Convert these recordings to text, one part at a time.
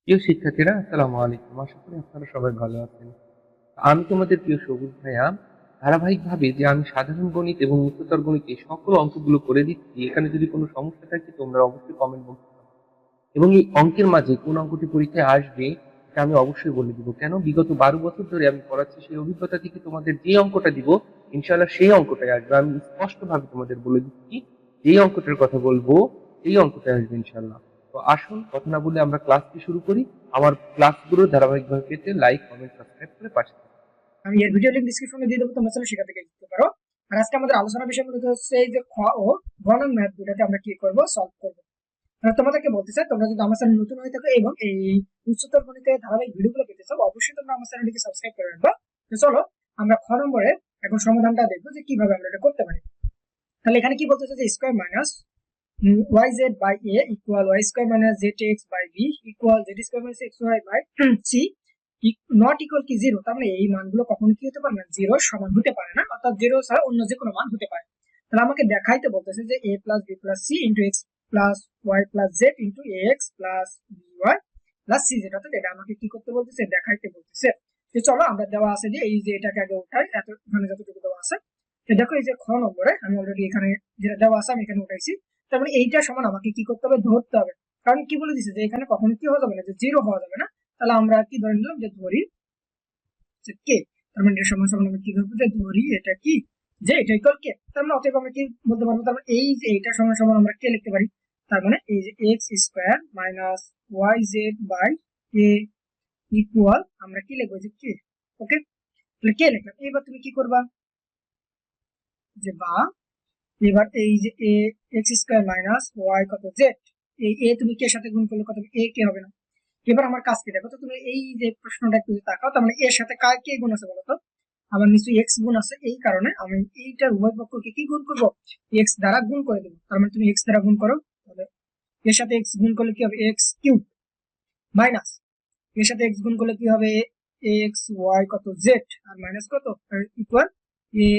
প্রিয় শিক্ষার্থীরা, আসসালামু আলাইকুম। আশা করি আপনারা সবাই ভালো আছেন। আমি তোমাদের প্রিয় সবুজ ভাইয়া। ধারাবাহিকভাবে যে আমি সাধারণ গণিত এবং উচ্চতর গণিতে সকল অঙ্কগুলো করে দিচ্ছি, এখানে যদি কোনো সমস্যা থাকে তোমরা অবশ্যই কমেন্ট বক্সে এবং এই অঙ্কের মাঝে কোন অঙ্কটি পরীক্ষায় আসবে এটা আমি অবশ্যই বলে দিব। কেন, বিগত 12 বছর ধরে আমি পড়াচ্ছি, সেই অভিজ্ঞতা থেকে তোমাদের যে অঙ্কটা দিব ইনশাআল্লাহ সেই অঙ্কটাই আসবে। আমি স্পষ্টভাবে তোমাদের বলে দিচ্ছি, যেই অঙ্কটার কথা বলবো সেই অঙ্কটাই আসবে ইনশাআল্লাহ। তো আসুন কথা না বলে আমরা ক্লাসটি শুরু করি। আমার ক্লাসগুলো ধারাবাহিকভাবে পেতে লাইক, কমেন্ট, সাবস্ক্রাইব করে পাশে থাকুন। আমি এর ভিডিও লিংক ডিসক্রিপশনে দিয়ে দেবো, তোমরা চাইলে সেখান থেকে দেখতে পারো। আর আজকে আমাদের আলোচনা বিষয় মূলত হচ্ছে এই যে খ ও গ নং ম্যাথ দুটাকে আমরা কি করব, সলভ করব। তোমাদেরকে বলতে চাই, তোমরা যদি আমার চ্যানেল নতুন হয়ে থাকো এবং এই উচ্চতর গণিতের ধারাবাহিক ভিডিওগুলো পেতে চাও, অবশ্যই তোমরা আমার চ্যানেলটিকে সাবস্ক্রাইব করে রাখবা। তো চলো আমরা খ নম্বরে এখন সমাধানটা দেখবো যে কিভাবে আমরা এটা করতে পারি। তাহলে এখানে কি বলতেছে যে square minus yz by a equal y square minus zx by b equal z square minus xy by c not equal কি জিরো। তার মানে এই মানগুলো কখনো কি হতে পারে না, জিরো সমান হতে পারে না, অর্থাৎ জিরো ছাড়া অন্য যে কোনো মান হতে পারে। তাহলে আমাকে দেখাইতে বলতেছে যে a plus B plus C into X plus Y plus Z into X plus B Y plus C Z, অর্থাৎ এটা আমাকে কি করতে বলতেছে, দেখাইতে বলতেছে। তো চলো আমরা দেওয়া আছে যে এই যে এটাকে আগে উঠাই, এত এখানে যতটুকু দেওয়া আছে। তো দেখো এই যে খ নম্বরে আমি অলরেডি এখানে যেটা দেওয়া আছে আমি এখানে উঠাইছি। তার মানে এইটা সমান আমাকে কি করতে হবে, ধরতে হবে। কারণ কি বলে দিছে যে এখানে কখনো কি হওয়া যাবে না, যে জিরো হওয়া যাবে না। তাহলে আমরা কি ধরে নিলাম, যে ধরি যে কে। তার মানে এর সমান সমান আমরা কি ধরবো, যে ধরি এটা কি, যে এটা ইকুয়াল কে। তার মানে অতএব আমরা কি বলতে পারবো, তার মানে এই যে এটা সমান সমান আমরা কে লিখতে পারি। তার মানে এই যে x square minus Y Z by A equal আমরা কি লিখবো, যে কে। ওকে, তাহলে কে লিখলাম। এবার তুমি কি করবা, যে বা এবার এই যে A x square minus Y কত জেড, এই এ তুমি কে সাথে গুণ করলে কত হবে, এ কে হবে না। এবার আমার কাজ কি দেখো তো, তুমি এই যে প্রশ্নটা একটু তাকাও, তার মানে এর সাথে কার কে গুণ আছে বলো তো। আমার নিশ্চয়ই এক্স গুণ আছে, এই কারণে আমি এইটার উভয় পক্ষকে কি গুণ করবো, এক্স দ্বারা গুণ করে দেবো। তার মানে তুমি এক্স দ্বারা গুণ করো, তাহলে এর সাথে এক্স গুণ করলে কি হবে, এক্স কিউব মাইনাস এর সাথে এক্স গুণ করলে কি হবে, এক্স ওয়াই কত জেড আর মাইনাস কত ইকুয়াল এ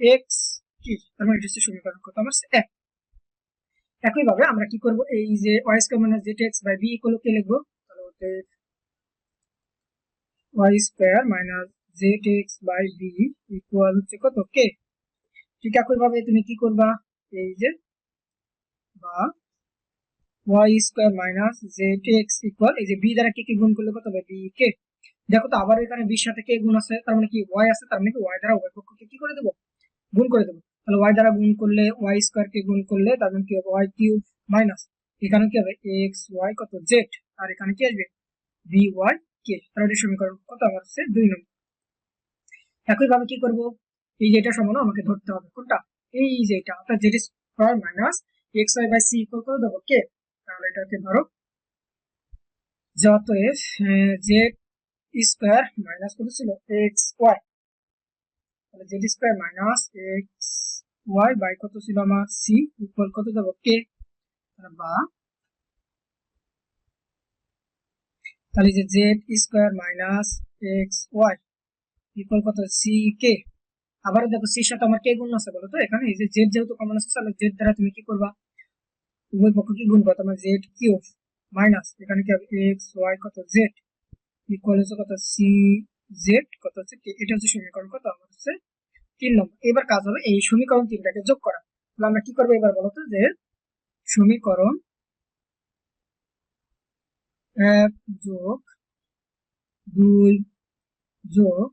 এক্স কি। তার মানে এটা হচ্ছে সমীকরণ কত আমার, এক। একইভাবে আমরা কি করব, এই যে Y square minus Z X by B equal K লিখবো, তাহলে হচ্ছে Y square minus Z X by B equal হচ্ছে কত, কে। ঠিক একইভাবে তুমি কি করবা, এই যে বা Y square minus Z X equal এই যে বি দ্বারা কে কে গুণ করলে কত হবে, বি কে। দেখো তো আবার এখানে বির সাথে কে গুণ আছে, তার মানে কি ওয়াই আছে, তার মানে কি ওয়াই দ্বারা উভয় পক্ষকে কি করে দেবো, গুণ করে দেবো। তাহলে ওয়াই দ্বারা গুণ করলে ওয়াই স্কয়ার কে গুণ করলে তার মানে কি হবে, ওয়াই কিউব মাইনাস এখানে কি হবে, এক্স ওয়াই কত জেড, আর এখানে কি আসবে, বি ওয়াই কে। তাহলে এটার সমীকরণ কত আমার হচ্ছে 2 নম্বর। একইভাবে কি করব, এই যে এটা সমান আমাকে ধরতে হবে কোনটা, এই যে এটা, অর্থাৎ Z square minus x Y by C equal করে দেবো কে। তাহলে এটাকে ধরো যত এফ জেড স্কয়ার মাইনাস কত ছিল, এক্স ওয়াই, তাহলে Z square minus x Y by কত ছিল আমার সি ইকুয়াল কত দেবো, কে। বা তাহলে যে Z square minus x y equal কত, সি কে। আবারও দেখো সির সাথে আমার কে গুণ আছে বলো তো, এখানে এই যে জেড যেহেতু কমন আছে, তাহলে জেড দ্বারা তুমি কি করবা, উভয় পক্ষকে গুণ করো, তোমার জেড কিউব মাইনাস এখানে কি হবে, এক্স ওয়াই কত জেড ইকুয়াল হচ্ছে কত, সি জেড কত হচ্ছে কে। এটা হচ্ছে সমীকরণ কত আমার হচ্ছে 3 নম্বর। এবার কাজ হবে এই সমীকরণ তিনটাকে যোগ করা। তাহলে আমরা কি করবো এবার বলতো, যে সমীকরণ 1 যোগ 2 যোগ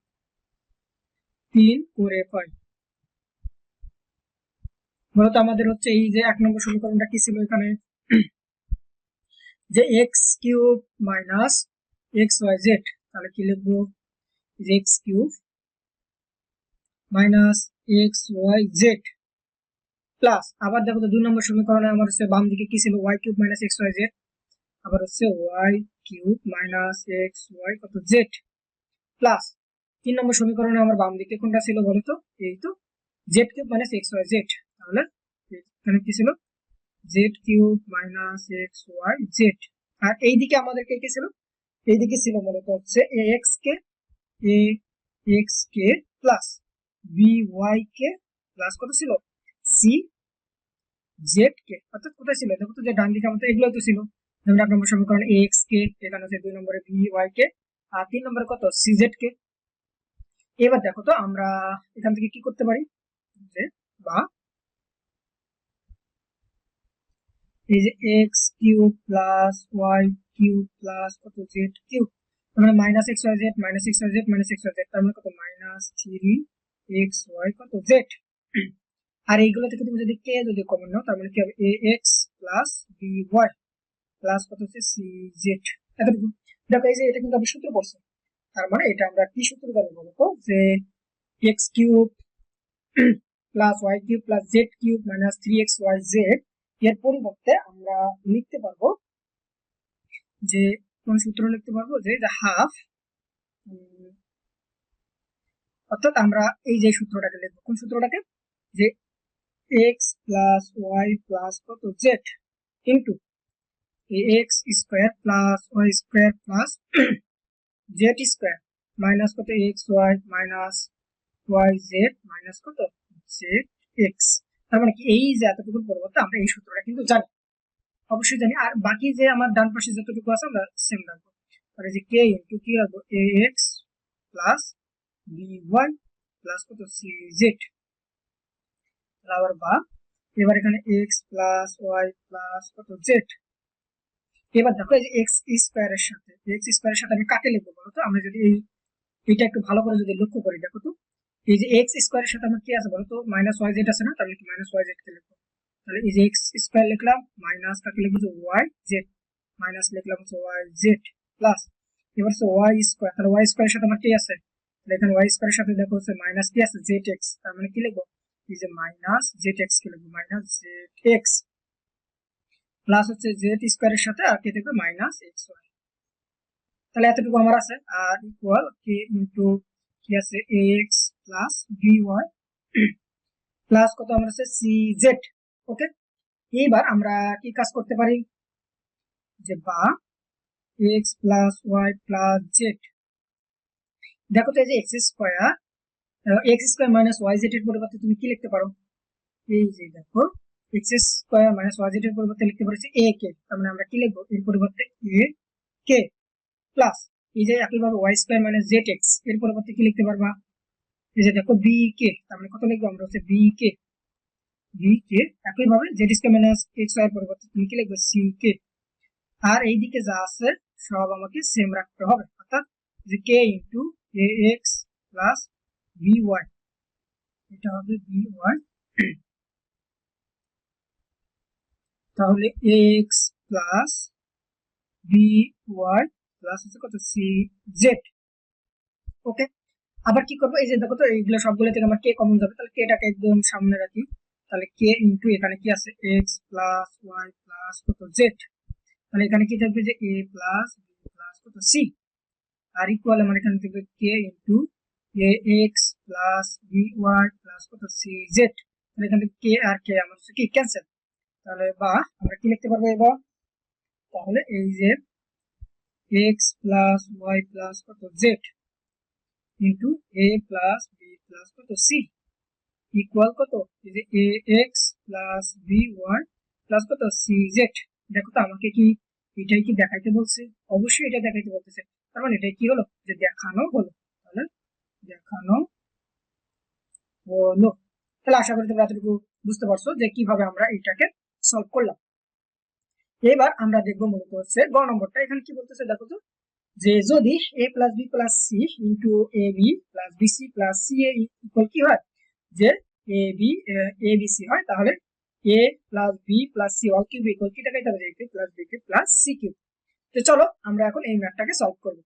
3 করে পাই। মূলত আমাদের হচ্ছে এই যে 1 নম্বর সমীকরণটা কি ছিল এখানে, যে x cube minus x Y Z, তাহলে কি লিখবো, যে x cube minus x Y z plus, আবার দেখো তো 2 নম্বর সমীকরণে আমার হচ্ছে বাম দিকে কি ছিল, Y cube minus x Y Z, আবার হচ্ছে Y cube minus x Y কত জেড প্লাস 3 নম্বর সমীকরণে আমার বাম দিকে কোনটা ছিল বলতো, এই তো Z cube minus x Y Z. তাহলে এখানে কি ছিল, Z cube minus x Y Z. আর এইদিকে আমাদেরকে কি ছিল, এইদিকে ছিল মূলত হচ্ছে A X K, A X K plus B Y K plus কত ছিল, সি জেড কে। অর্থাৎ কোথায় ছিল দেখো তো, যে ডান দিকে আমাদের এগুলো তো ছিল, যেমন 1 নম্বর সমীকরণ এক্স কে, এখানে হচ্ছে 2 নম্বরে বি ওয়াই কে, আর 3 নম্বরে কত সিজেড কে। এবার দেখো তো আমরা এখান থেকে কি করতে পারি, যে বা এই যে x cube plus y cube plus কত জেড কিউব, তার মানে minus x Y Z minus x Y Z minus x Y z, তার মানে কত মাইনাস 3 এক্স ওয়াই কত জেড। আর এইগুলো থেকে তুমি যদি কে যদি কমন নাও, তার মানে কি হবে A x plus B Y plus কত হচ্ছে সি জেড। এতটুকু দেখো, এই যে এটা কিন্তু আমি সূত্র পড়ছি, তার মানে এটা আমরা কি সূত্র জানি বলতো, যে x cube plus y cube plus z cube minus 3xyz, এর পরিবর্তে আমরা লিখতে পারবো যে কোন সূত্র লিখতে পারবো, যে হাফ, অর্থাৎ আমরা এই যে সূত্রটাকে লিখবো, কোন সূত্রটাকে, যে এক্স প্লাস ওয়াই প্লাস কত Z into X square plus Y square plus Z square minus কত X Y minus Y Z minus কত জেড এক্স। তার মানে কি এই যে এতটুকুর পরিবর্তে আমরা এই সূত্রটা কিন্তু জানি, অবশ্যই জানি। আর বাকি যে আমার ডান পাশে যতটুকু আছে আমরা সেম রাখবো, তাহলে যে কে ইন্টু কি রাখবো A x plus B Y plus কত সি জেড, আবার বা এবার এখানে এক্স প্লাস ওয়াই প্লাস কত জেড। এবার দেখো এই যে এক্স স্কোয়ারের সাথে আমি কাকে লিখবো বলো তো, আমরা যদি এইটা একটু ভালো করে যদি লক্ষ্য করি, দেখো তো এই যে এক্স স্কোয়ারের সাথে আমার কি আছে বলো তো, মাইনাস ওয়াই জেড আছে না, তাহলে কি মাইনাস ওয়াই জেড কে লিখবো, তাহলে এই যে এক্স স্কোয়ার লিখলাম মাইনাস কাকে লিখবো যে ওয়াই জেড, মাইনাস লিখলাম হচ্ছে ওয়াই জেড প্লাস এবার হচ্ছে ওয়াই স্কোয়ার, তাহলে ওয়াই স্কোয়ারের সাথে আমার কি আছে, তাহলে এখানে ওয়াই স্কোয়ারের সাথে দেখো হচ্ছে মাইনাস কি আছে জেড এক্স, তার মানে কি লিখবো এই যে মাইনাস জেড এক্স কে লিখবো মাইনাস জেড এক্স প্লাস হচ্ছে জেড স্কোয়ারের সাথে আর কে থাকবে মাইনাস এক্স ওয়াই। তাহলে এতটুকু আমার আছে, আর ইকুয়াল কে ইন্টু কি আছে x plus B Y plus কত আমার আছে সি জেড। ওকে, এইবার আমরা কি কাজ করতে পারি, যে বা x plus Y plus z, দেখো তো এই যে x square minus Y z এর পরিবর্তে তুমি কি লিখতে পারো, এই যে দেখো x square minus Y z এর পরিবর্তে লিখতে পারছি এ কে, তার মানে আমরা কি লিখবো এর পরিবর্তে এ কে প্লাস এই যে একইভাবে y square minus Z x এর পরিবর্তে কি লিখতে পারবা, এই যে দেখো বি কে, তার মানে কত লিখবো আমরা হচ্ছে বি কে একইভাবে z square minus x y এর পরিবর্তে তুমি কি লিখবে সি কে। আর এইদিকে যা আছে সব আমাকে সেম রাখতে হবে, অর্থাৎ যে কে ইন্টু এ এক্স প্লাস বি ওয়াই, এটা হবে বি ওয়াই, তাহলে x plus B Y plus হচ্ছে কত সি জেড। ওকে, আবার কি করবো, এই যে দেখো তো এইগুলো সবগুলো থেকে আমার কে কমন যাবে, তাহলে কেটাকে একদম সামনে রাখি, তাহলে কে ইন্টু এখানে কি আছে এক্স প্লাস ওয়াই প্লাস কত জেড, তাহলে এখানে কি থাকবে যে এ প্লাস বি প্লাস কত সি, আর ইকুয়াল আমার এখানে থাকবে কে ইন্টু এ x plus B Y plus কত সি জেড, তাহলে এখান থেকে কে আর কে আমার কি ক্যান্সেল, তাহলে বা আমরা কি লিখতে পারবো এবার, তাহলে এই যে এক্স প্লাস ওয়াই প্লাস কত Z into A plus B plus কত সি ইকুয়াল কত এই যে A x plus B Y plus কত সি জেড। দেখো তো আমাকে কি এটাই কি দেখাইতে বলছে, অবশ্যই এটা দেখাইতে বলতেছে, তার মানে এটাই কি হলো যে দেখানো হলো, তাহলে দেখানো হলো। তাহলে আশা করি তোমরা এতটুকু বুঝতে পারছো যে কিভাবে আমরা এটাকে সলভ করলাম। এবার আমরা দেখবো মূলত হচ্ছে গ নম্বরটা, এখানে কি বলতেছে দেখো তো, যে যদি a plus B plus C into a B plus B C plus c a equal কি হয়, যে এ বি সি হয়, তাহলে a plus B plus C all cube equal কি দেখাইতে হবে, যে a cube plus B cube plus c cube. তো চলো আমরা এখন এই ম্যাথটাকে সলভ করব।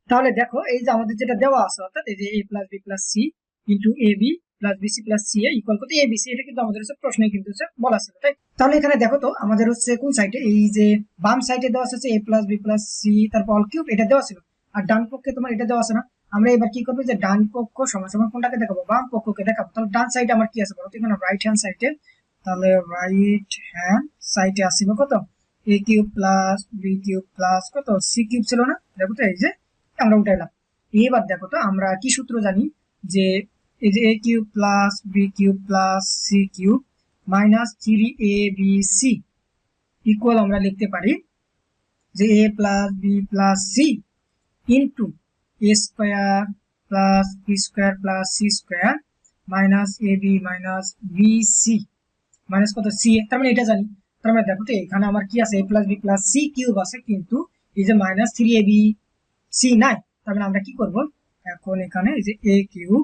তাহলে দেখো এই যে আমাদের যেটা দেওয়া আছে, অর্থাৎ এই যে a plus B plus C into a B plus b c plus c a equal কত এ বি সি, এটা কিন্তু আমাদের হচ্ছে প্রশ্নে কিন্তু হচ্ছে বলা ছিল, তাই। তাহলে এখানে দেখো তো আমাদের হচ্ছে কোন সাইডে, এই যে বাম সাইডে দেওয়া আছে a plus B plus c তারপর অল কিউব, এটা দেওয়া ছিল, আর ডান পক্ষে তোমার এটা দেওয়া আছে না। আমরা এবার কি করবো, যে ডান পক্ষ সমান সমান কোনটাকে দেখাবো, বাম পক্ষকে দেখাবো। তাহলে ডান সাইডে আমার কি আছে বলো তো, এখানে রাইট হ্যান্ড সাইডে, তাহলে রাইট হ্যান্ড সাইডে আসবে কত A cube plus B cube plus কত সি কিউব ছিল না, দেখো তো এই যে আমরা উঠাইলাম। এবার দেখো তো আমরা কি সূত্র জানি, যে এই যে a cube plus B cube plus c cube minus 3abc equal আমরা লিখতে পারি যে a plus B plus C into a square plus B square plus C square minus A B minus B C minus কত c, তার মানে এটা জানি। তার মানে দেখো তো এখানে আমার কি আছে, a plus B plus c cube আছে, কিন্তু এই যে মাইনাস থ্রি এ বি সি নাই। তার মানে আমরা কি করব, এখন এখানে এই যে a cube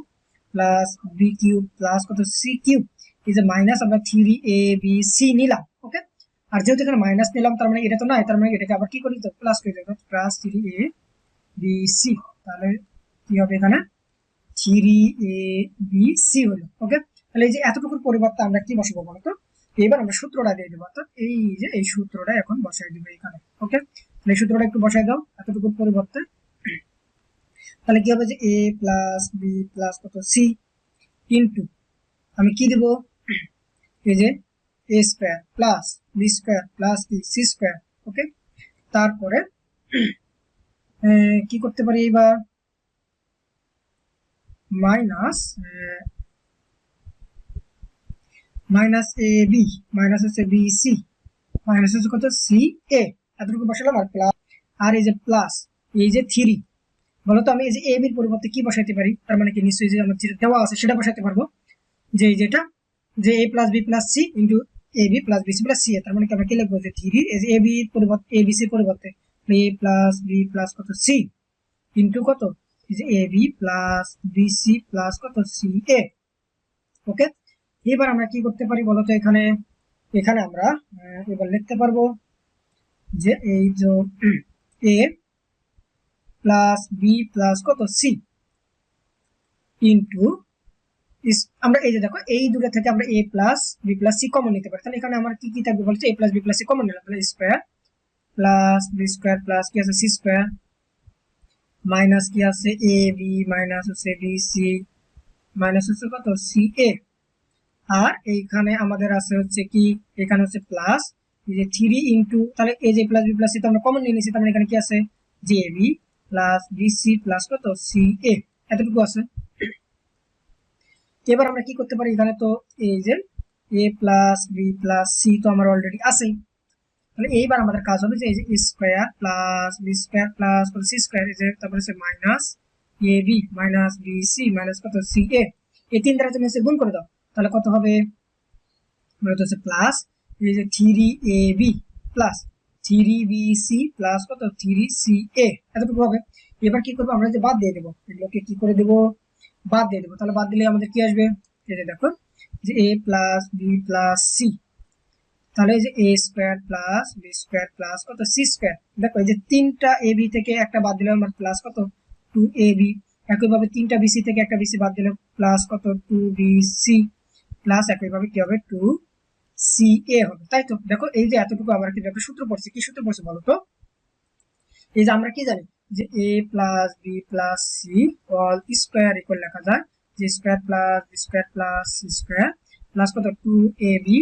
plus B cube plus কত সি কিউব, এই যে মাইনাস আমরা থ্রি এ বি সি নিলাম। ওকে, আর যেহেতু এখানে মাইনাস নিলাম তার মানে এটা তো নাই, তার মানে এটাকে আবার কি করি, প্লাস করে দেবো, প্লাস থ্রি এ বি সি। তাহলে কি হবে এখানে, থ্রি এ বি সি হলো। ওকে, তাহলে এই যে এতটুকুর পরিবর্তে আমরা কি বসাবো বলতো, এবার আমরা সূত্রটা দিয়ে দেবো, অর্থাৎ এই যে এই সূত্রটা এখন বসাই দেবো এখানে। ওকে, তাহলে এই সূত্রটা একটু বসাই দাও এতটুকুর পরিবর্তে। তাহলে কি হবে যে a প্লাস বি প্লাস কত সি ইন্টু আমি কি দেব, এই যে a square plus B square plus কি সি স্কোয়ার। ওকে, তারপরে কি করতে পারি এবার, minus minus A B minus হচ্ছে বি সি মাইনাস হচ্ছে কত সি এ, এতটুকু বসালাম। আর প্লাস, আর এই যে প্লাস এই যে থ্রি, বলতো আমি এই যে এ বির পরিবর্তে কি বসাইতে পারি, তার মানে কি নিশ্চয়ই যে আমার যেটা দেওয়া আছে সেটা বসাইতে পারবো, যে যেটা যে a plus B plus C into a B plus B C plus c, তার মানে কি আমরা কি লিখবো, যে থ্রি এই যে এ বি পরিবর্তে এ বি সির পরিবর্তে a প্লাস বি প্লাস কত সি ইন্টু কত এই যে A B plus B C plus কত সি এ। ওকে, এবার আমরা কি করতে পারি বলতো, এখানে এখানে আমরা এবার লিখতে পারবো যে এই যে a প্লাস বি প্লাস কত সি ইন্টু আমরা এই যে দেখো এই দুটো থেকে আমরা a plus B plus c common নিতে পারি। তাহলে এখানে আমার কি কি থাকবে বলছে, a plus B plus c common নিলাম, তাহলে square plus B square plus কি আছে সি স্কোয়ার মাইনাস কি আছে এ বি মাইনাস হচ্ছে বি সি মাইনাস হচ্ছে কত সি এ। আর এইখানে আমাদের আছে হচ্ছে কি, এখানে হচ্ছে প্লাস এই যে থ্রি ইন্টু, তাহলে এই যে প্লাস বি প্লাস সি তো আমরা কমন নিয়ে নিয়েছি, তার মানে এখানে কি আছে যে A B plus B C plus কত সি এ, এতটুকু আছে। এবার আমরা কি করতে পারি, এখানে তো এই যে a plus B plus c তো আমার অলরেডি আছেই, তাহলে এইবার আমাদের কাজ হবে যে এই যে square plus B square plus C square, এই যে তারপরে হচ্ছে minus A B minus B C minus কত সি এ, এই তিন দ্বারা তুমি গুণ করে দাও, তাহলে কত হবে, হচ্ছে প্লাস এই যে three A B plus three B C plus কত থ্রি সি এ, এতটুকু হবে। এবার কি করবো, আমরা যে বাদ দিয়ে দেবো এগুলোকে কি করে দেবো, বাদ দিয়ে দেবো। তাহলে বাদ দিলে আমাদের কি আসবে, এই যে দেখো যে a plus B plus c, তাহলে এই যে a square plus B square plus কত সি স্কোয়ার, দেখো এই যে তিনটা এ বি থেকে একটা বাদ দিলে আমার প্লাস কত টু এ বি, একইভাবে তিনটা বিসি থেকে একটা বিসি বাদ দিলে প্লাস কত টু বি সি প্লাস একইভাবে কি হবে টু সি এ হবে। তাই তো দেখো এই যে এতটুকু আমরা কিন্তু একটা সূত্র পড়ছি, কি সূত্র পড়ছি বলো তো, এই যে আমরা কি জানি যে a plus B plus C all square equal লেখা যায় যে square plus B square plus C square plus কত two A B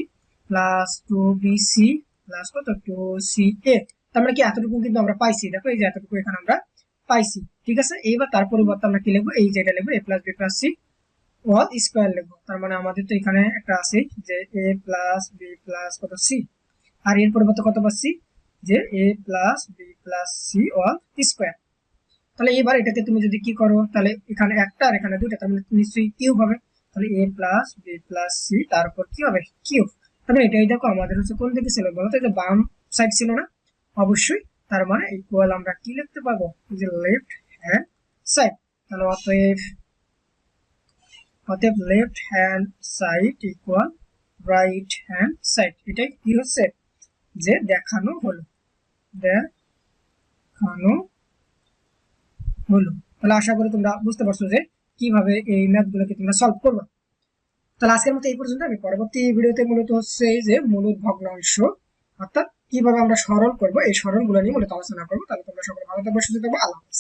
plus two B C plus কত টু সি এ। তার মানে কি এতটুকু কিন্তু আমরা পাইছি, দেখো এই যে এতটুকু এখানে আমরা পাইছি। ঠিক আছে, এইবার তার পরিবর্তে আমরা কি লিখবো, এই যেটা লিখবো a plus B plus C all square লিখবো। তার মানে আমাদের তো এখানে একটা আছে যে a প্লাস বি প্লাস কত সি, আর এর পরিবর্তে কত পাচ্ছি যে a plus B plus C all square. তাহলে এবার এটাকে তুমি যদি কি করো, তাহলে এখানে একটা আর এখানে দুইটা, তার মানে নিশ্চয়ই কিউব হবে, তাহলে a plus B plus c তারপর কি হবে কিউব। তাহলে এটাই দেখো আমাদের হচ্ছে কোন দিকে ছিল বলো তো, যে বাম সাইড ছিল না, অবশ্যই, তার মানে ইকুয়াল আমরা কি লিখতে পারবো, যে লেফট হ্যান্ড সাইড। তাহলে অতএব left hand side equal right hand side, এটাই কি হচ্ছে যে দেখানো হলো, দেখানো হলো। তাহলে আশা করি তোমরা বুঝতে পারছো যে কিভাবে এই ম্যাথ গুলোকে তোমরা সলভ করবে। তাহলে আজকের মতো এই পর্যন্ত। আমি পরবর্তী ভিডিওতে মূলত হচ্ছে যে মূলদ ভগ্নাংশ অর্থাৎ কিভাবে আমরা সরল করবো এই সরল গুলো নিয়ে মূলত আলোচনা করবো। তাহলে তোমরা সকলে ভালো থাকবে, সুস্থ থাকবে, আল্লাহ হাফেজ।